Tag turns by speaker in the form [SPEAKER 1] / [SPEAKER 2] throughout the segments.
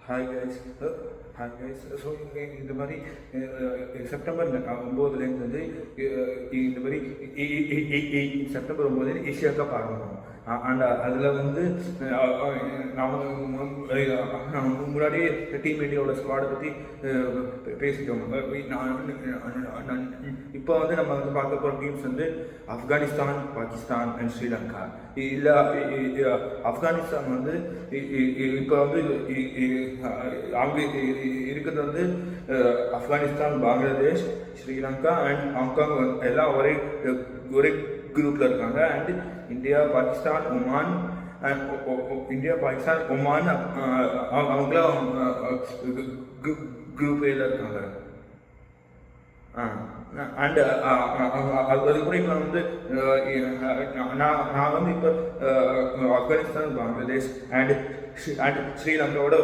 [SPEAKER 1] Hi guys. So இந்த மாதிரி September 9 வந்து இந்த மாதிரி செப்டம்பர் 9 ஏஷியா கப் ஆரம்பிக்கும். அண்ட் அதில் வந்து நான் முன்னாடியே டீம் இந்தியாவோட ஸ்குவாடை பற்றி பேசிட்டோம். இப்போ வந்து நம்ம வந்து பார்க்க போகிற டீம்ஸ் வந்து ஆப்கானிஸ்தான், பாகிஸ்தான் அண்ட் ஸ்ரீலங்கா. இல்லை, ஆப்கானிஸ்தான் வந்து இப்போ வந்து அவங்க இருக்கிறது வந்து ஆப்கானிஸ்தான், பங்களாதேஷ், ஸ்ரீலங்கா அண்ட் ஹாங்காங் எல்லாம் ஒரே குரூப்பில் இருக்காங்க. அண்ட் இந்தியா, பாகிஸ்தான், ஒமான் அவங்களாம் குரூப் ஏல இருக்காங்க. அண்ட் அது கூட இப்போ வந்து நான் வந்து இப்போ ஆப்கானிஸ்தான், பங்களாதேஷ் அண்ட் ஸ்ரீலங்காவோட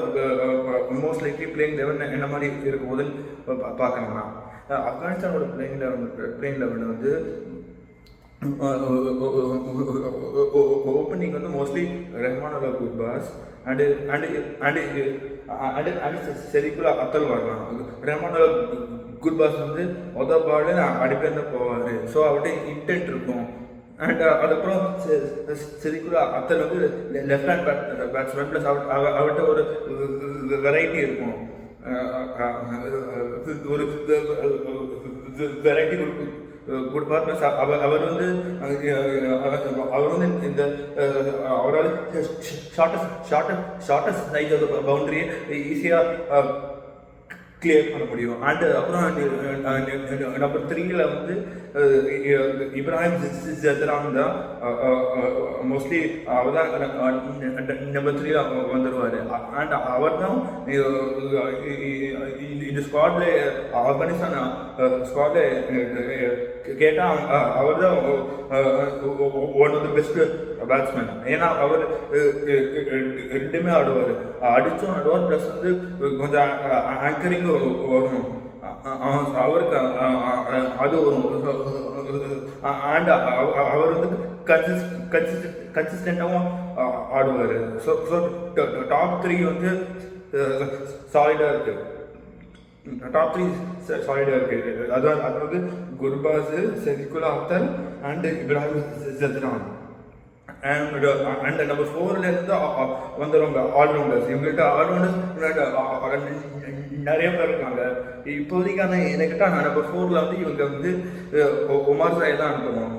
[SPEAKER 1] மோஸ்ட் லைக்லி பிளேயிங் லெவல் என்ன மாதிரி இருக்கும் போதுன்னு பார்க்கணும்னா, ஆப்கானிஸ்தானோட பிளேயிங் லெவல் வந்து ஓப்பனிங் வந்து மோஸ்ட்லி ரஹ்மானுல்லா குர்பாஸ் அண்ட் செரிகுலா அத்தல் வரலாம். ரஹ்மானுல்லா குர்பாஸ் வந்து பால் அடிப்பேர் தான் போவார். ஸோ அவர்கிட்ட இன்டென்ட் இருக்கும். அண்ட் அதுக்கப்புறம் செரிகுலா அத்தல் வந்து லெஃப்ட் ஹேண்ட் பேட்ஸ்மேன் ப்ளஸ் அவர்கிட்ட ஒரு வெரைட்டி இருக்கும். ஒரு வெரைட்டி குட் பார்ட்னர்ஸ். அவர் வந்து இந்த அவரால் ஷார்ட்டஸ்ட் சைஸ் ஆஃப் பவுண்டரியை ஈஸியாக கிளியர் பண்ண முடியும். அண்ட் அப்புறம் நம்பர் 3ல வந்து இப்ராஹிம் ஜத்ரான் தான் மோஸ்ட்லி அவர் தான் நம்பர் 3ல வந்துடுவார். அண்ட் அவர் தான் இந்த ஸ்குவாட்ல ஆப்கானிஸ்தான் ஸ்குவாட்ல கேட்டால் அவர் தான் one of the best batsman. ஏன்னா அவர் ரெண்டுமே ஆடுவார், அடிச்சும் ஆடுவார், ப்ளஸ் வந்து கொஞ்சம் ஆங்கரிங் வரும் அவருக்கு, அது வரும். அண்ட் அவர் வந்து கன்சிஸ்டண்டாகவும் ஆடுவார். ஸோ டாப் 3 வந்து சாலிடாக இருக்குது. டாப் 3 சாலிடாக இருக்குது. அதாவது Gurbaz, Sediqullah Atal and Ibrahim Zadran. And number 4லேருந்து வந்துடுவாங்க ஆல்ரவுண்டர்ஸ். இவங்கள்ட்ட ஆல்ரவுண்டர்ஸ் நிறைய பேர் இருக்காங்க. இப்போதைக்கான என்கிட்ட நம்பர் 4ல் வந்து இவங்க வந்து ஒமார் ஜாய் தான் அனுப்பணும்.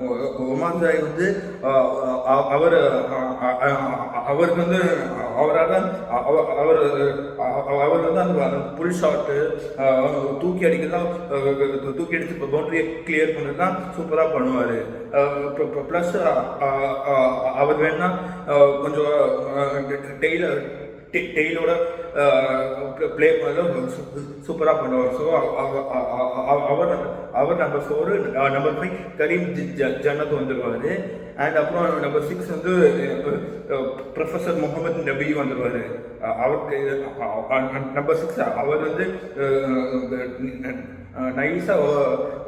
[SPEAKER 1] ஒமார் ஜாய் வந்து அவருக்கு வந்து அவரால் அவர் வந்து அந்த புல் ஷாட்டு தூக்கி அடிச்சு பவுண்டரியை கிளியர் பண்ணுறதுலாம் சூப்பராக பண்ணுவார். ப்ளஸ் அவர் வேணா கொஞ்சம் டெய்லோட பிளே பண்ண சூப்பராக பண்ணுவார். ஸோ அவர் நம்பர் 4. நம்பர் 5 கரீம் ஜன்னத் வந்துடுவார். அண்ட் அப்புறம் நம்பர் 6 வந்து ப்ரொஃபஸர் முகமது நபி வந்துடுவார். அவருக்கு நம்பர் 6 அவர் வந்து நைஸாக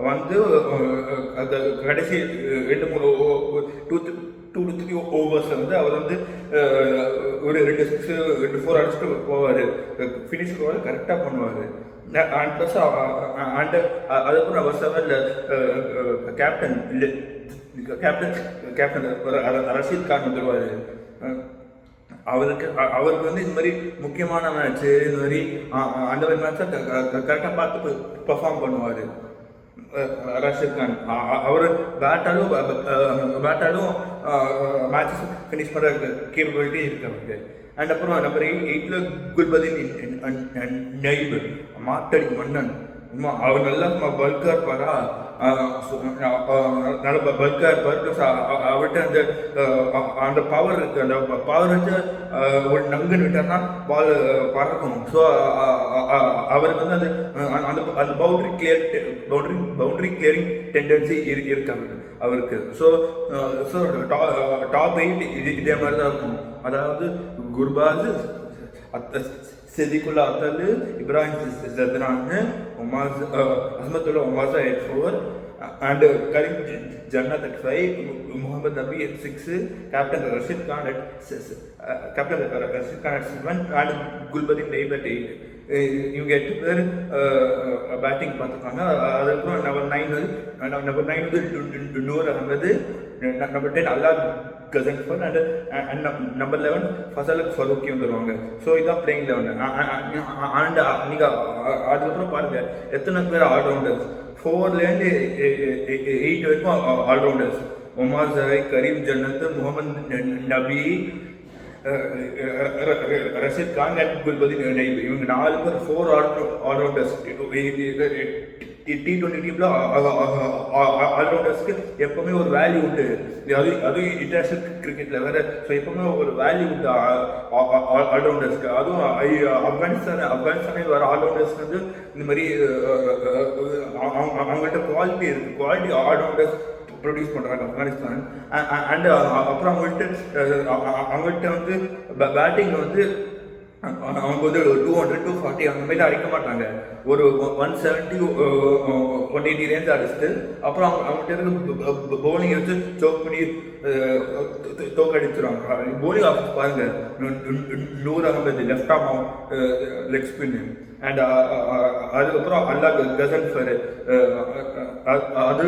[SPEAKER 1] வந்து அந்த கடைசி 2-3 ஓவர்ஸில் வந்து அவர் வந்து ஒரு 2 6 2 4 அடிச்சுட்டு போவார். ஃபினிஷ் போவார், கரெக்டாக பண்ணுவார். அண்ட் ப்ளஸ் அண்ட் அதுக்கப்புறம் அவர் 7ல் கேப்டன் ரஷீத் கான் வந்துடுவார். அவருக்கு வந்து இந்த மாதிரி முக்கியமான மேட்ச்சு, இந்த மாதிரி அந்த மாதிரி மேட்ச்சை கரெக்டாக பார்த்து பெர்ஃபார்ம் பண்ணுவார் ரஷீத் கான். அவர் பேட்டாலும் மேட்சஸ் ஃபினிஷ் பண்ணுற கேப்பபிலிட்டி இருக்கு அவருக்கு. அண்ட் அப்புறம் நம்பர் 8ல் குல்பதீன் நைப், மாத்தடி மன்னன். அவர் நல்லா பல்காக இருப்பாரா, நல்ல பல்காக இருப்பார். ப்ளஸ் அவர்கிட்ட அந்த பவர் இருக்குது. அந்த பவர் வச்சு ஒரு நங்குன்னு விட்டார்னா பால் பறக்கும். ஸோ அவருக்கு வந்து அந்த அந்த பவுண்டரி கிளியரிங் டெண்டன்சி இருக்கு அவருக்கு. ஸோ டாப் 8 இதே மாதிரி தான் இருக்கும். அதாவது Gurbaz, Siddiqullah Atal, Ibrahim Zadran, Asmatullah Omaza at 4, and Karim Jannat at 5, Muhammad Nabi at 6, Captain Rashid Khan at 7, and Gulbadin Naib at 8. இவங்க 8 பேர் பேட்டிங் பார்த்துருக்காங்க. அதுக்கப்புறம் நம்பர் 9 வந்து Noor Ahmad, number 10 Allah Ghazanfar, and number 11 Fazal Farooqi வந்துடுவாங்க. ஸோ இதான் பிளேயிங் 11. அண்ட் நீங்கள் அதுக்கப்புறம் பாருங்கள் எத்தனை பேர் ஆல்ரவுண்டர்ஸ், 4லேருந்து 8 வரைக்கும் ஆல்ரவுண்டர்ஸ். ஒமார் ஜரை, கரீம் ஜன்னத், முகமது நபி, ரஷீத் கான் அண்ட் குல்பதீன் நைப். இவங்க 4 பேர் 4 ஆல்ரவுண்டர்ஸ். T20 டீமில் ஆல்ரவுண்டர்ஸ்க்கு எப்போவுமே ஒரு வேல்யூ உண்டு. அதுவும் இன்டர்நேஷ்னல் கிரிக்கெட்டில் வேறு. ஸோ எப்போவுமே ஒரு வேல்யூ உண்டு ஆல்ரவுண்டர்ஸ்க்கு. அதுவும் ஆப்கானிஸ்தானே வர ஆல்ரவுண்டர்ஸ்க்கு வந்து இந்த மாதிரி அவங்கள்ட்ட குவாலிட்டி இருக்குது. குவாலிட்டி ஆல்ரவுண்டர்ஸ் ப்ரொடியூஸ் பண்ணுறாங்க ஆப்கானிஸ்தான். அண்ட் அப்புறம் அவங்கள்ட்ட வந்து பேட்டிங் வந்து அவங்க வந்து 200 240 அந்த மாதிரி அடிக்க மாட்டாங்க. ஒரு 170 180 ரேஞ்ச் அடிச்சுட்டு அப்புறம் அவங்ககிட்ட இருந்து பவுலிங் வச்சு சோக் பண்ணி தோக்கடிச்சிருவாங்க. பவுலிங் ஆஃபீஸ் பாருங்க, Noor Ahmad left arm leg spin, and அதுக்கப்புறம் அல்லா கசன்ஃபர், அது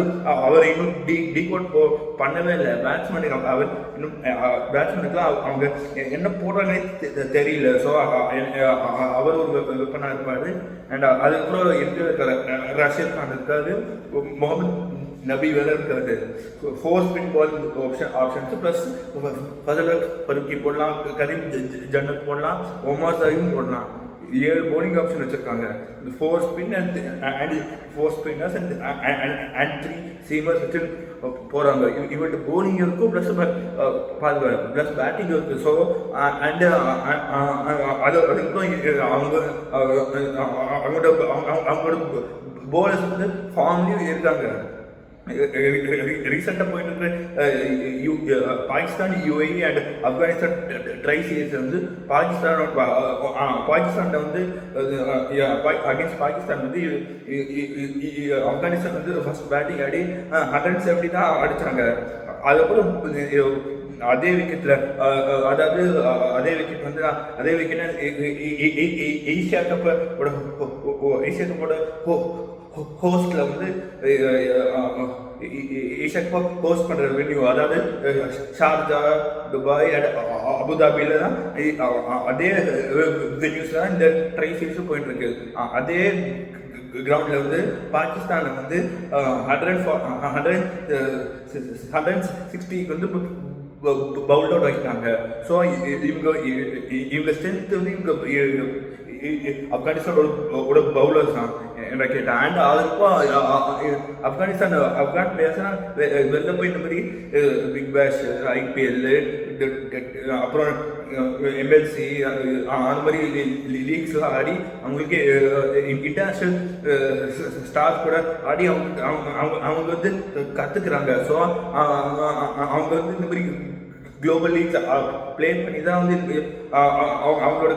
[SPEAKER 1] அவர் இன்னும் டீகோட் பண்ணவே இல்லை. பேட்ஸ்மேனுக்கு அவர் இன்னும் பேட்ஸ்மேனுக்குலாம் அவங்க என்ன போடுறாங்கன்னே தெரியல. ஸோ அவர் ஒரு வெப்பனாக இருப்பார். அண்ட் அதுக்கப்புறம் இருக்காரு ரஷீத் கான் இருக்காரு, முகமது நபி வேலை இருக்காது. 4 ஸ்பின் பால் ஆப்ஷன்ஸ் ப்ளஸ் ஃபசல் ஃபரூக்கி போடலாம், கரீம் ஜன்னத் போடலாம், ஒமார் ஜரையும் போடலாம். 7 பவுலிங் ஆப்ஷன் வச்சிருக்காங்க. 4 spin and 4 spinners and 3 seamers வச்சு போகிறாங்க. இவர்கிட்ட பவுலிங் இருக்கும் ப்ளஸ் ப்ளஸ் பேட்டிங் இருக்குது. ஸோ அண்ட் அதுக்கும் அவங்களோட பவுலர்ஸ் வந்து ஃபார்ம்லேயும் இருக்காங்க. ரீசெண்டாக போயிட்டு Pakistan, UAE and Afghanistan try series வந்து பாகிஸ்தான்கிட்ட வந்து அகேன்ஸ்ட் பாகிஸ்தான் வந்து ஆப்கானிஸ்தான் வந்து ஃபர்ஸ்ட் பேட்டிங் ஆடி 170 தான் அடித்தாங்க. அதுக்கப்புறம் அதே விக்கெட்டில் அதாவது அதே விக்கெட் வந்து ஏசியா கப்போட ஹோஸ்டில் வந்து ஏஷியா கப் ஹோஸ்ட் பண்ணுற வென்யூ, அதாவது ஷார்ஜா, துபாய் அண்ட் அபுதாபியில் தான் அதே வென்யூஸில் தான் இந்த ட்ரை சீரீஸும் போயிட்டுருக்கு. அதே கிரவுண்டில் வந்து பாகிஸ்தானை வந்து 160 வந்து பவுல்ட் அவுட் வைக்கிறாங்க. ஸோ இவங்க ஸ்ட்ரென்த் வந்து ஆப்கானிஸ்தானோட பவுலர்ஸ் தான் என்ன கேட்டேன். அண்ட் அதுக்கும் ஆப்கான் பிளேயர்ஸ்னால் வெளில போய் இந்த மாதிரி பிக் பேஷ், IPL, அப்புறம் MLC அந்த மாதிரி லீக்ஸ்லாம் ஆடி அவங்களுக்கு இன்டர்நேஷ்னல் ஸ்டார்ஸ் கூட ஆடி அவங்க வந்து கற்றுக்குறாங்க. ஸோ அவங்க வந்து இந்த மாதிரி குளோபல் லீக்ஸ் ப்ளே பண்ணி தான் வந்து அவங்களோட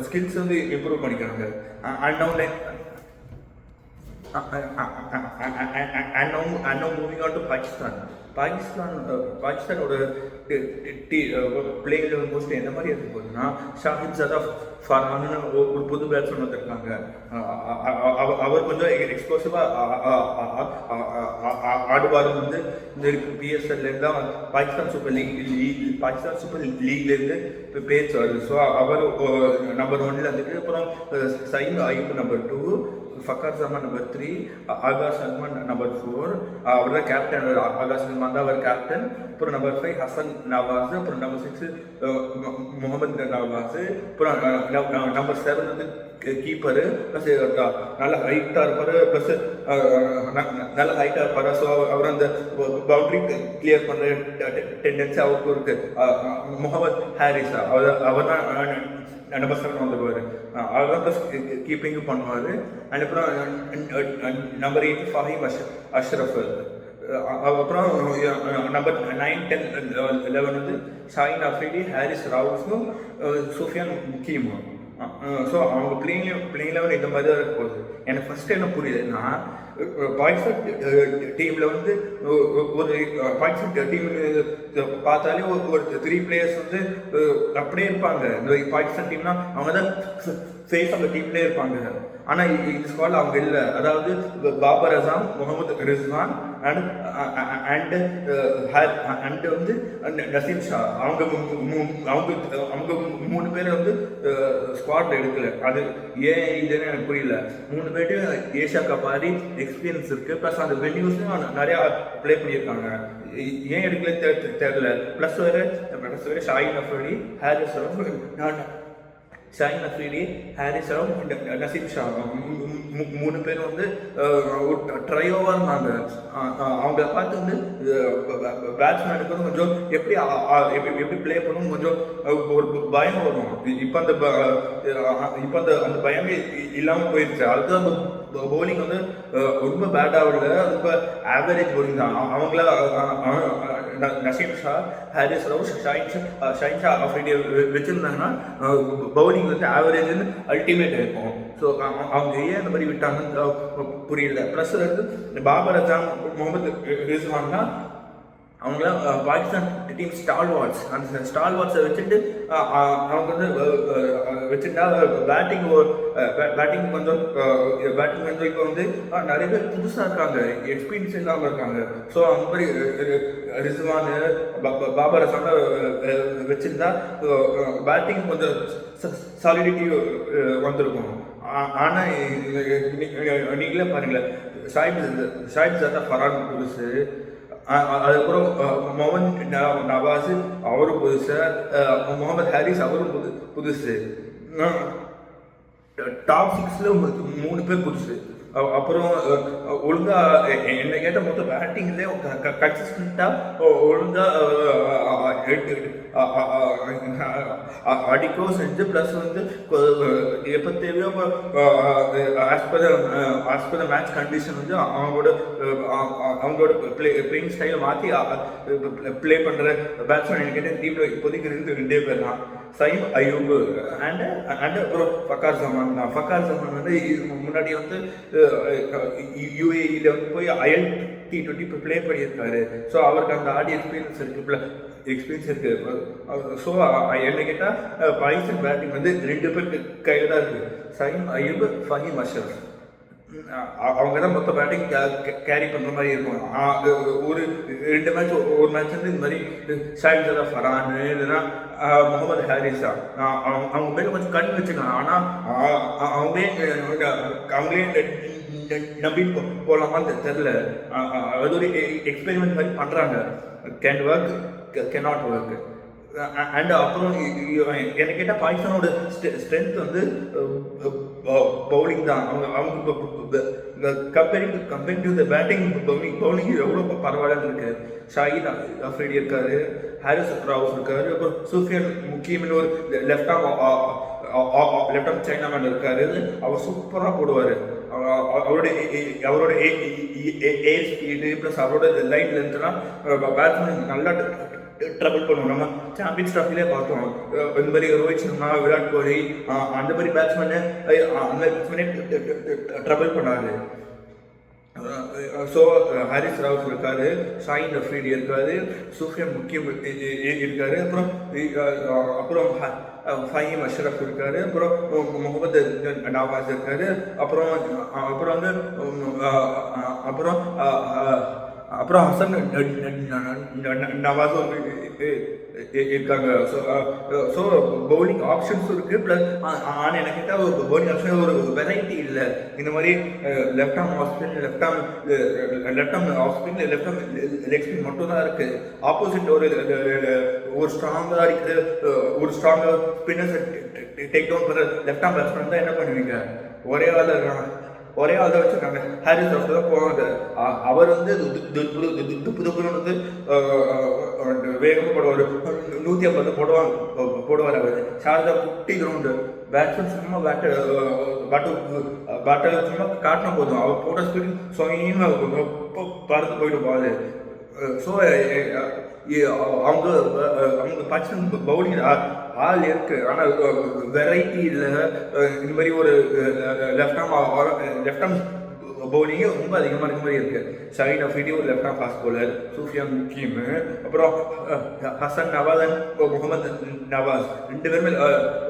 [SPEAKER 1] ஸ்கில்ஸ் வந்து இம்ப்ரூவ் பண்ணிக்கிறாங்க. And now moving on to பாகிஸ்தானோட பிளேயர் மோஸ்ட்லி எந்த மாதிரி இருக்க போகுதுன்னா, ஷாஹித் ஜாதவ் ஃபர்ஹான்னு ஒரு புது பேட்ஸ்மேன் வந்துருக்காங்க. அவர் கொஞ்சம் எக்ஸ்ப்ளோசிவாக ஆடுவார். வந்து இந்த PSLலேருந்து தான் பாகிஸ்தான் சூப்பர் லீக்லேருந்து பேச்சு வருது. ஸோ அவர் நம்பர் 1ல் வந்துட்டு, அப்புறம் சயீம் அயூப் நம்பர் 2, ஃபக்கர் ஜமான் நம்பர் 3, ஆகா சல்மான் நம்பர் 4. அவர் தான் கேப்டன். ஆகா சல்மான் தான் அவர் கேப்டன். அப்புறம் நம்பர் 5 ஹசன் நவாஸ், அப்புறம் நம்பர் 6 முகமது நவாஸ், அப்புறம் நம்பர் 7 வந்து கீப்பரு. ப்ளஸ் நல்ல ஹைட்டாக இருப்பார், ப்ளஸ் நல்ல ஹைட்டாக இருப்பார். ஸோ அவர் அந்த பவுண்டரி கிளியர் பண்ணுற டெண்டன்சி அவருக்கு இருக்குது. முகமது ஹாரிஸா அவர் தான் நம்பர் 7 வந்துடுவார். அவர் தான் ப்ளஸ் கீப்பிங்கும் பண்ணுவார். அண்ட் அப்புறம் நம்பர் 8 ஃபஹீம் அஷ்ரஃப். அப்புறம் நம்பர் 9, 10, 11 வந்து ஷாஹின் அஃப்ரிடி, ஹாரிஸ் ராவுஃபும், சுஃபியான் முக்கீமும். ஸோ அவங்க பிளேயிங் லெவல் இந்த மாதிரி தான் இருக்க போகுது. எனக்கு ஃபர்ஸ்ட் என்ன புரியுதுன்னா, பாகிஸ்தான் டீமில் வந்து ஒரு பாகிஸ்தான் டீம் பார்த்தாலே ஒரு 3 பிளேயர்ஸ் வந்து அப்படியே இருப்பாங்க. இந்த பாகிஸ்தான் டீம்னா அவங்க தான் ஃபேஸ் ஆஃப் டீம்லேயே இருப்பாங்க. ஆனால் இந்த ஸ்குவாட்ல அவங்க இல்லை. அதாவது பாபர் அசாம், முகமது ரிஸ்வான் அண்ட் வந்து நசீம் ஷா, அவங்க 3 பேரை வந்து ஸ்குவாட்ல எடுக்கல. அது ஏன் இதுன்னு எனக்கு புரியல. 3 பேர்ட்டும் ஏஷியா கப் ஆடி எக்ஸ்பீரியன்ஸ் இருக்கு. ப்ளஸ் அந்த வென்யூஸும் நிறையா ப்ளே பண்ணியிருக்காங்க. ஏன் எடுக்கல தெரியல. ப்ளஸ் வேறு ஷாஹின் அஃப்ரிடி, ஹாரிஸ் ஹாரிஸ் ரவுஃப், நசீம் ஷா 3 பேர் வந்து ட்ரையோவாக இருந்தாங்க. அவங்கள பார்த்து வந்து பேட்ஸ்மேனுக்கு வந்து கொஞ்சம் எப்படி ப்ளே பண்ணணும் கொஞ்சம் ஒரு பயம் வரும். இப்போ அந்த பயமே இல்லாமல் போயிடுச்சு. அதுதான் பவுலிங் வந்து ரொம்ப பேட்டாக இல்லை, ரொம்ப ஆவரேஜ் பவுலிங் தான். அவங்கள நசீம் ஷா, ஹாரிஸ் ரவுஃப், ஷாஹின் ஷா அஃப்ரிடியை வச்சுருந்தாங்கன்னா பவுலிங் வந்து ஆவரேஜ்னு அல்டிமேட் இருக்கும். ஸோ அவங்க ஏன் அந்த மாதிரி விட்டாங்கன்னு புரியல. ப்ளஸ் வந்து பாபர் அசாம், முகமது ரிஸ்வான்னா அவங்களாம் பாகிஸ்தான் டீம் ஸ்டால்வார்ட்ஸ். அந்த ஸ்டால்வார்ட்ஸை வச்சுட்டு அவங்க வந்து வச்சுட்டா பேட்டிங் கொஞ்சம் இப்போ வந்து நிறைய பேர் புதுசாக இருக்காங்க, எக்ஸ்பீரியன்ஸ் இல்லாமல் இருக்காங்க. ஸோ அந்த மாதிரி ரிஸ்வான், பாபர் அசாம் வச்சுருந்தா பேட்டிங் கொஞ்சம் சாலிடிட்டி வந்திருக்கும். ஆனால் நீங்களே பாருங்களேன், ஷாஹித் ஜாதா ஃபரான் புதுசு, அதுக்கப்புறம் முகமது நவாஸ் அவரும் புதுசு, முகமது ஹாரிஸ் அவரும் புதுசு. டாப் 6ல 3 பேர் புதுசு. அப்புறம் ஒழுங்கா என்ன கேட்ட மொத்தம் பேட்டிங்லேயே கன்சிஸ்டண்ட்டாக ஒழுங்கா அடிக்கோ செஞ்சு ப்ளஸ் வந்து எப்போ தேவையோ as per the match condition வந்து அவங்களோட பிளேயிங் ஸ்டைலை மாற்றி ப்ளே பண்ணுற பேட்ஸ்மேன் எனக்கு கேட்டால் டீமில் இப்போதைக்கு 2 பேர் தான், சயீம் அயூப் அண்ட் அப்புறம் ஃபக்கார் ஜமான் வந்து முன்னாடி வந்து யூஏஇல வந்து போய் T20 ப்ளே பண்ணியிருக்காரு. ஸோ அவருக்கு அந்த ஆடி எக்ஸ்பீரியன்ஸ் இருக்கு. ஸோ என்ன கேட்டால் பாகிஸ்தான் பேட்டிங் வந்து 2 பேருக்கு கையில் தான் இருக்குது, சயீம் அயூப், ஃபஹீம் அஷ்ரஃப். அவங்க தான் மொத்த பேட்டிங் கேரி பண்ணுற மாதிரி இருக்கும். ஒரு 2 மேட்ச் ஒரு மேட்ச் வந்து இந்த மாதிரி ஷாஹித் ஜாதா ஃபரான் இல்லைன்னா முகமது ஹாரிஸா அவங்க மேலே கொஞ்சம் கண் வச்சுக்கலாம். ஆனால் அவங்களே நம்பி போகலாமான்னு தெரில. அது ஒரு எக்ஸ்பெரிமெண்ட் மாதிரி பண்ணுறாங்க. Can work, cannot work. And அப்புறம் என்ன கேட்டால் பாகிஸ்தானோட ஸ்ட்ரென்த் வந்து பவுலிங் தான். அவங்க comparing to the batting bowling எவ்வளோ பரவாயில்ல இருக்கு. ஷாஹின் அஃப்ரிடி இருக்காரு, ஹாரிஸ் ரவுஃப் இருக்காரு, அப்புறம் சூஃபியான் முக்கியமான ஒரு லெஃப்ட் ஆர்ம் சைனா மேன் இருக்காரு. அவர் சூப்பராக போடுவார். அவரோட ஏர் ஸ்பீடு ப்ளஸ் அவரோட லைன் லென்த்லாம் பேட்ஸ்மேன் நல்லா ட்ரபிள் பண்ணுவோம். நம்ம சாம்பியன்ஸ் ட்ராஃபிலே பார்த்தோம். இந்த மாதிரி ரோஹித் சர்மா, விராட் கோலி அந்த மாதிரி பேட்ஸ்மேனே ட்ரபிள் பண்ணாரு. ஸோ ஹாரிஸ் ரவுஃப் இருக்காரு, ஷாஹின் அஃப்ரிடி இருக்காரு, சூஃபியான் முக்கியம் இருக்காரு, அப்புறம் ஃபஹீம் அஷ்ரஃப் இருக்காரு, அப்புறம் முகமது நவாஸ் இருக்காரு, அப்புறம் ஹசன் நவாஸும் இருக்காங்க. ஸோ பவுலிங் ஆப்ஷன்ஸும் இருக்குது. ப்ளஸ் ஆனால் எனக்கு கேட்டால் ஒரு பவுலிங் ஆப்ஷன் ஒரு வெரைட்டி இல்லை. இந்த மாதிரி left arm off spin, left arm off spin, left arm leg spin மட்டும் தான் இருக்குது. ஆப்போசிட் ஒரு ஸ்ட்ராங்காக இருக்குது, ஒரு ஸ்ட்ராங்காக ஸ்பின்னர்ஸை டேக் டவுன் பண்ணுற லெஃப்ட் ஆர்ம் பேட்ஸ்மேன் தான் என்ன பண்ணுவீங்க? ஒரே ஆள் இருக்காங்க, ஒரே ஆள் தான் வச்சுருக்காங்க. ஹாரிஸ் ரவுஃப் தான் போவாங்க. அவர் வந்து துப்புன்னு வந்து வேகமாக போடுவார், 150 போடுவார். அவர் ஷார்ஜா குட்டி கிரவுண்டு, பேட்ஸ்மேன் சும்மா பேட்டை சும்மா காட்டினா போதும், அவர் போட்ட ஸ்பீட் சொயின்னு பறந்து போயிட்டு போகாது. ஸோ அவங்க பாகிஸ்தான் பவுலிங் ஆள் இருக்கு. ஆனால் வெரைட்டி இல்லை. இந்த மாதிரி ஒரு லெஃப்ட் ஆர்ம் பவுலிங்கே ரொம்ப அதிகமாக இருக்க மாதிரி இருக்கு. ஷஹீன் அஃப்ரிடி ஒரு left arm fast bowler, Sufian முக்கீம், அப்புறம் ஹசன் நவாஸ் அண்ட் முகமது நவாஸ், 2 பேருமே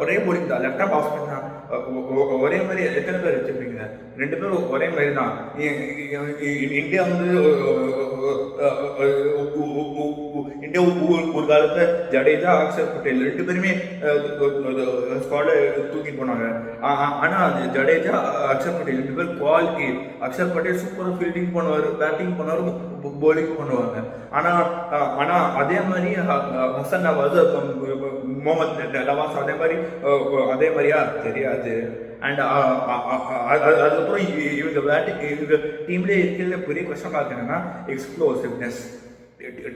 [SPEAKER 1] ஒரே பவுலிங் தான். லெஃப்ட் ஆர்ம் ஃபாஸ்ட் பண்ணா ஒரே மாதிரி எத்தனை பேர் வச்சிருப்பீங்க? 2 பேரும் ஒரே மாதிரி தான். இந்தியா வந்து ஒரு காலத்துல ஜடேஜா, அக்ஷர் பட்டேல் 2 பேருமே ஸ்குவாட தூக்கிட்டு போனாங்க. ஆனா ஜடேஜா, அக்ஷர் பட்டேல் 2 பேர் குவாலிட்டி. அக்ஷர் பட்டேல் சூப்பரா ஃபீல்டிங் பண்ணுவாரு, பேட்டிங் பண்ணுவாரு, பவுலிங் பண்ணுவாங்க. ஆனா அதே மாதிரி ஹசன் நவாஸ், முகமது நவாஸ் அதே மாதிரியா தெரியாது. அண்ட் அதுக்கப்புறம் இவங்க டீம்லேயே இருக்கிறதுல பெரிய கஷ்டமா இருக்கு என்னன்னா எக்ஸ்ப்ளோசிவ்னஸ்.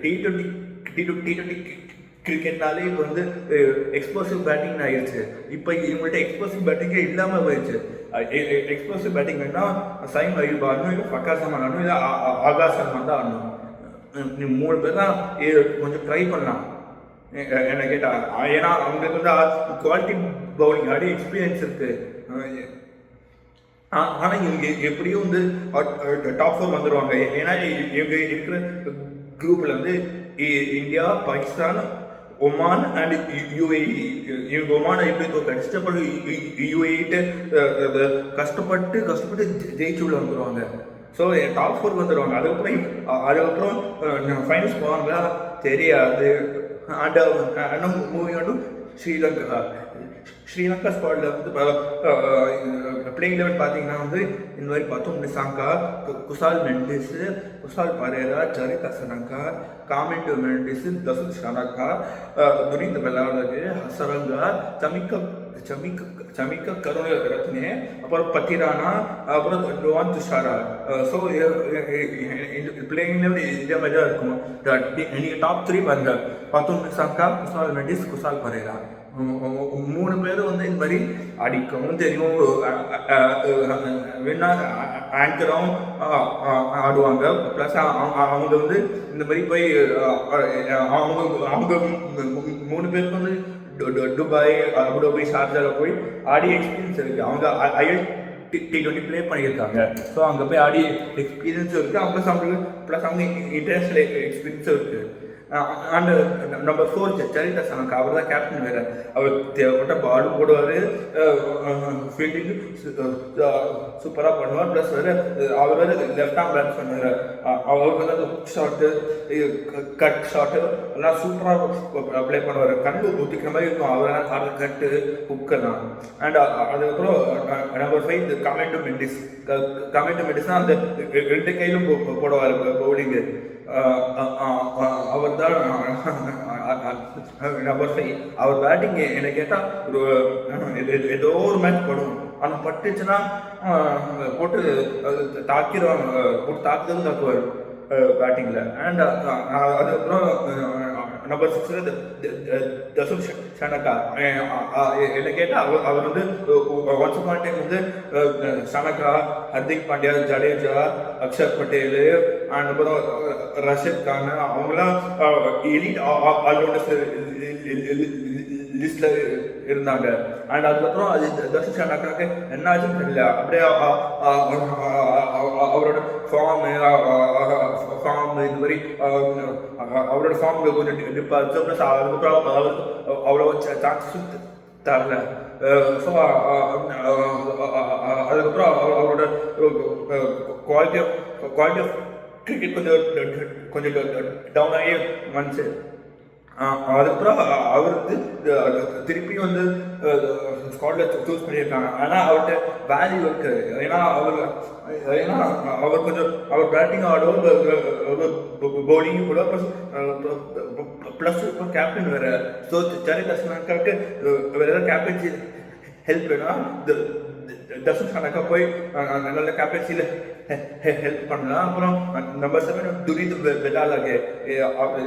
[SPEAKER 1] T20 கிரிக்கெட்னாலே இப்போ வந்து எக்ஸ்ப்ளோசிவ் பேட்டிங் ஆயிடுச்சு. இப்போ இவங்கள்ட்ட எக்ஸ்ப்ளோசிவ் பேட்டிங்கே இல்லாமல் போயிடுச்சு. எக்ஸ்ப்ளோசிவ் பேட்டிங் வேணால் சைம் அயூப் ஆடணும், இல்லை ஃபக்கார் சல்மான் ஆடணும், இல்லை ஆகாஷ் சல்மான் தான் ஆடணும். 3 பேர் தான் கொஞ்சம் ட்ரை பண்ணலாம் என்ன கேட்டா. ஏன்னா அவங்களுக்கு வந்து குவாலிட்டி பவுலிங் ஆடி எக்ஸ்பீரியன்ஸ் இருக்கு. ஆனா இவங்க எப்படியும் வந்து டாப் 4 வந்துடுவாங்க. ஏன்னா இவங்க இருக்கிற குரூப்ல வந்து India, Pakistan, Oman and UAE. இவங்க ஒமானை எப்படி கஷ்டப்பட்டு யுஏஇட்டு கஷ்டப்பட்டு ஜெயிச்சு உள்ள வந்துடுவாங்க. ஸோ டாப் 4 வந்துடுவாங்க. அதுக்கப்புறம் ஃபைனல்ஸ் போவாங்களா தெரியாது. And moving on to Sri Lanka ஸ்குவாட்ல வந்து பிளேயிங் 11 பார்த்தீங்கன்னா வந்து இந்த மாதிரி பார்த்தோம். நிசாங்கா, குசால் மெண்டிஸ், குசால் பரேரா, சரித் அசலங்கா, காமெண்டோ மெண்டிஸ், தசுத் ஷனக்கா, துரித் பெலாலகு, ஹசரங்கா, சமிக்க கருணரத்னே, அப்புறம் பத்திரானா, அப்புறம் ரோஹன் துஷாரா. ஸோ பிளேயிங் 11 இதே மாதிரி தான் இருக்கும். நீங்கள் டாப் 3 பாருங்க. பார்த்தோம் நிசாங்கா, குசால் மெண்டிஸ், குசால் பரேரா 3 பேரும் வந்து இந்த மாதிரி அடிக்கவும் தெரியும். வேணா ஆங்கரும் ஆடுவாங்க. ப்ளஸ் அவங்க வந்து இந்த மாதிரி போய் அவங்க 3 பேருக்கு வந்து துபாய், அபுதாபி, ஷார்ஜாவில் போய் ஆடி எக்ஸ்பீரியன்ஸ் இருக்கு. அவங்க T20 ப்ளே பண்ணியிருக்காங்க. ஸோ அங்கே போய் ஆடி எக்ஸ்பீரியன்ஸும் இருக்குது. அவங்க ப்ளஸ் அவங்க இன்டர்நேஷ்னல் எக்ஸ்பீரியன்ஸும் இருக்குது. And number 4 Charith Asalanka. அவர் தான் கேப்டன். வேறு அவர் தேவைப்பட்ட பாலும் போடுவார், ஃபீல்டிங் சூப்பராக பண்ணுவார். ப்ளஸ் வேறு அவர் வேறு லெஃப்ட் ஆர்ம் பேட்ஸ்மேன். வேறு அவருக்கு வந்து ஹுக் ஷாட்டு, கட் ஷாட்டு எல்லாம் சூப்பராக ப்ளே பண்ணுவார். கண்ணு ஊற்றிக்கிற மாதிரி இருக்கும் அவரால் ஆடுற கட்டு, ஹுக்கெல்லாம். அண்ட் அதுக்கப்புறம் நம்பர் 5 காமெண்டோ மெண்டிஸ். காமெண்டோ மெண்டிஸ்னால் அந்த 2 கையிலும் போடுவார் பவுலிங்கு. அவர் தான் நம்பர் 5. அவர் பேட்டிங் என்ன கேட்டால் ஏதோ ஒரு மேட்ச் படும். ஆனால் பட்டுச்சுன்னா போட்டு தாக்கிடுவாங்க, போட்டு தாக்குவார் பேட்டிங்கில். அண்ட் அதுக்கப்புறம் நம்பர் 6 தசுத் ஷனக்கா. என்ன கேட்டால் அவர் வந்து ஒன்ஸ் அப்பான் டைம் வந்து ஷனக்கா, ஹர்திக் பாண்டியா, ஜடேஜா, அக்ஷர் பட்டேல் அண்ட் அப்புறம் ரஷித் கான் அவங்களாம் எலிட் ஆல்ரவுண்டர்ஸ் லிஸ்ட்ல இருந்தாங்க. அண்ட் அதுக்கப்புறம் அது தசுத் ஷனக்காக்கு என்ன ஆச்சுன்னு தெரியல. அப்படியே அவரோட ஃபார்ம் இந்த மாதிரி அவரோட ஃபார்ம்ல கொஞ்சம் டிப்பாச்சு. ப்ளஸ் அதுக்கப்புறம் அவருக்கு அவ்வளோ சான்சஸ் தரல. ஸோ அதுக்கப்புறம் அவரோட குவாலிட்டி ஆஃப் கிரிக்கெட் கொஞ்சம் டவுன் ஆகி வந்துச்சு. அதுக்கப்புறம் அவருக்கு திருப்பியும் வந்து ஸ்குவாட்ல சூஸ் பண்ணியிருக்காங்க. ஆனால் அவர்கிட்ட வேல்யூ இருக்கு. ஏன்னா அவர் கொஞ்சம் அவர் பேட்டிங் ஆடும், பவுலிங்கும் கூட. ப்ளஸ் கேப்டன் வேறு. ஸோ சரித் அசலங்காவுக்கு வேறு ஏதாவது கேப்டன்சி ஹெல்ப் வேணும்னா தசுத் ஷனக்கா போய் நல்ல கேப்டன்சியில் ஹெல்ப் பண்ணலாம். அப்புறம் நம்பர் 7 துரித் பெலாலகு,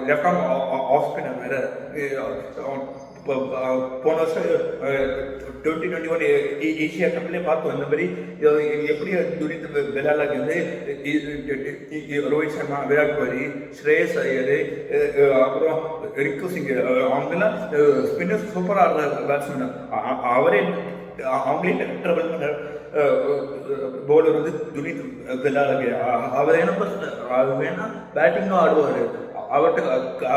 [SPEAKER 1] லெஃப்ட் ஆர்ம் ஆஃப் ஸ்பின்னர் வேறு. போன வருஷம் 2021 ஏசியா கப்லேயே பார்த்தோம் இந்த மாதிரி எப்படி துரித் விளையாடலாம் வந்து ரோஹித் சர்மா, விராட் கோலி, ஸ்ரேயஸ் ஐயர், அப்புறம் ரிக்கு சிங், அவங்கெல்லாம் ஸ்பின்னர்ஸ் சூப்பராக ஆடுற பேட்ஸ்மேன். அவங்களே ட்ரபிள் பண்ண பவுலர் வந்து துரித் விளையாடுங்க. அவர் என்ன வேணா பேட்டிங்கும் ஆடுவார்.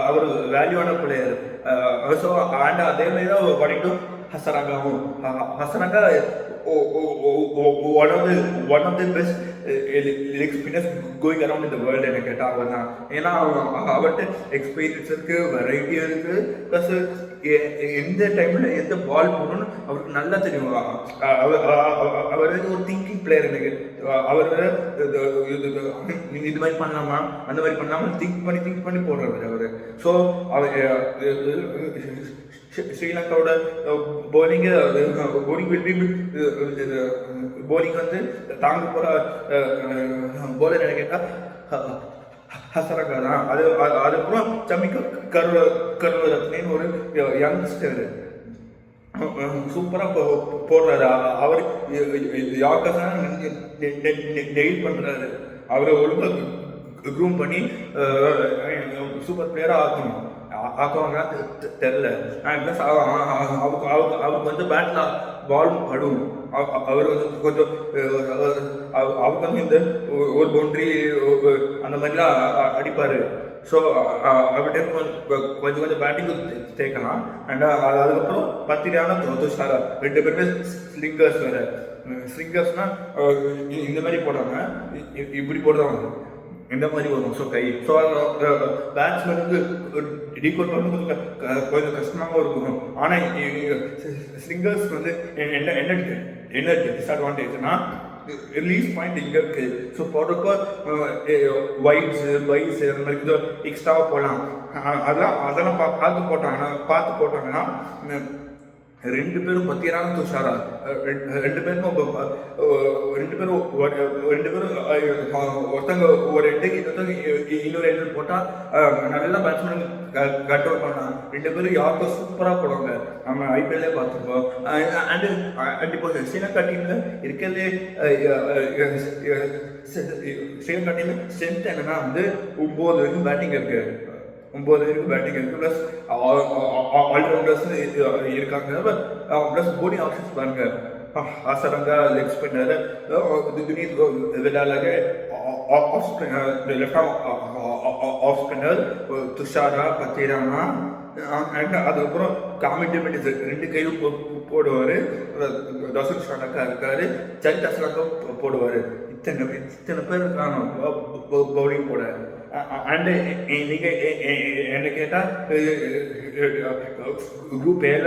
[SPEAKER 1] அவர் வேல்யூவான பிளேயர். ஸோ அண்ட் அதே மாதிரி தான் பண்ணிட்டும் ஹசரங்காவும். Hasaranga one of the best leg spinners going around in the world என்ன கேட்டால் அவர் தான். ஏன்னா அவர்கிட்ட எக்ஸ்பீரியன்ஸ் இருக்குது, வெரைட்டி இருக்குது, ப்ளஸ் எந்த டைமில் எந்த பால் போடணும்னு அவருக்கு நல்லா தெரியும். அவர் ஒரு திங்கிங் பிளேயர். எனக்கு அவர் இது மாதிரி பண்ணலாமா அந்த மாதிரி பண்ணாமல் திங்க் பண்ணி போடுறாரு அவர். ஸோ அவர் ஸ்ரீலங்காவோட போலிங் வந்து தாங்க போகிற போலர் என்ன கேட்டால் ஹசரங்கா தான். அதுக்கப்புறம் சமிக்க கருவரத்னு ஒரு யங்ஸ்டர் சூப்பராக போடுறாரு. அவர் யாக்கதான் டெய்ல் பண்ணுறாரு. அவரை ஒழுங்காக க்ரூம் பண்ணி சூப்பர் பிளேயராக ஆக்குவாங்க தெரில. ப்ளஸ் அவருக்கு வந்து பேட்டில் பாலும் படும். அவர் வந்து கொஞ்சம் அவருக்கு வந்து இந்த ஒரு பவுண்ட்ரி அந்த மாதிரிலாம் அடிப்பார். ஸோ அவர்கிட்ட கொஞ்சம் பேட்டிங்கு தேய்க்கலாம். அண்ட் அதுக்கப்புறம் பத்திரியான துஷாரா, 2 பேருமே ஸ்லிங்கர்ஸ் வேறு. ஸ்லிங்கர்ஸ்னால் இந்த மாதிரி போடாம இப்படி போடுறவங்க இந்த மாதிரி வரும். ஸோ ஸோ பேட்ஸ்மேனுக்கு டீகோட் பண்ண கொஞ்சம் கஷ்டமாகவும் இருக்கும். ஆனால் ஸ்லிங்கர்ஸ் வந்து என்ன டிஸ்அட்வான்டேஜ்னா ரிலீஸ் பாயிண்ட் இங்கே இருக்குது. ஸோ போடுறப்போ வைட்ஸ் அந்த மாதிரி கொஞ்சம் எக்ஸ்ட்ராவாக போடலாம். அதெல்லாம் பார்த்து போட்டாங்கன்னா 2 பேரும் பத்தியரான துஷாரா, 2 பேரும் ஒருத்தங்க ஒரு எட்டுக்கு இன்னொரு எட்டு போட்டால் நல்லா பேட்ஸ்மேன் கண்ட்ரோல் பண்ணலாம். 2 பேரும் யாருக்கும் சூப்பராக போடுவாங்க. நம்ம ஐபிஎல்லே பார்த்துருப்போம். அண்ட் இப்போ ஸ்ரீலங்கா டீமில் இருக்கிறதே ஸ்ரீலங்கா டீமில் ஸ்ட்ரென்த் என்னன்னா வந்து 9 வரைக்கும் பேட்டிங் இருக்குது. 9 பேருக்கு பேட்டிங் இருக்குது. ப்ளஸ் ஆல்ரவுண்டர்ஸ் இருக்காங்க. ப்ளஸ் போலிங் ஆப்ஷன்ஸ் பாருங்க. ஹசரங்கா லெக் ஸ்பின்னர், துனித் விளையாடுறாங்க off spinner, left off spinner Dushara, Pathirana. And அதுக்கப்புறம் காமெடிமெண்ட் 2 கையும் போடுவார். தசுன் ஷானக்கா இருக்காரு, சரித் அஸ்லாக்கா போடுவார். இத்தனை பேர் இருக்காங்க பவுலிங் போட. அண்டு நீங்கள் என்ன கேட்டால் குரூப் ஏல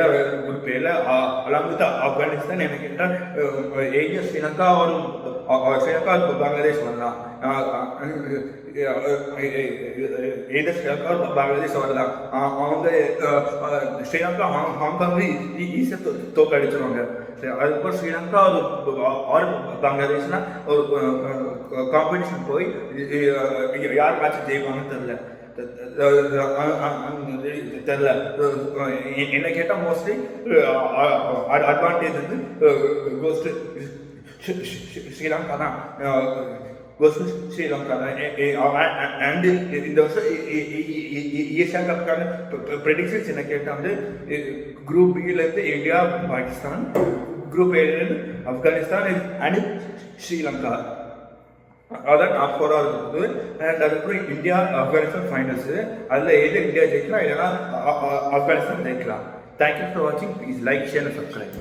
[SPEAKER 1] அலாங் வித் ஆப்கானிஸ்தான் என்ன கேட்டால் ஏஜியா ஸ்ரீலங்கா பங்களாதேஷ் வரலாம். ஏதோ ஸ்ரீலங்கா பங்களாதேஷ் வரலாம். அவங்க ஸ்ரீலங்கா ஹாங்காங் ஈஸியாக தோக்கடிச்சிருவாங்க. அதுக்கப்புறம் ஸ்ரீலங்கா ஒரு பங்களாதேஷ்னா ஒரு காம்படிஷன் போய் யார் மேட்ச் ஜெயிப்பாங்கன்னு தெரில. என்ன கேட்டால் மோஸ்ட்லி அட்வான்டேஜ் வந்து கோஸ்ட் ஸ்ரீலங்கா தான். ஸ்ரீலங்கா அண்ட் இந்த வருஷம் ஏசியா கப்புக்கான ப்ரெடிக்ஷன்ஸ் என்ன கேட்டால் வந்து குரூப் பியிலேருந்து இந்தியா, பாகிஸ்தான், குரூப் ஏலேருந்து ஆப்கானிஸ்தான் அண்ட் ஸ்ரீலங்கா. அதான் டாப் 4 இருக்குது. அண்ட் அதுக்கப்புறம் இந்தியா ஆப்கானிஸ்தான் ஃபைனல்ஸு. அதில் எது இந்தியா ஜெயிக்கலாம் இல்லைன்னா ஆப்கானிஸ்தான் ஜெயிக்கலாம். தேங்க்யூ ஃபார் வாட்சிங். Please like, share and subscribe.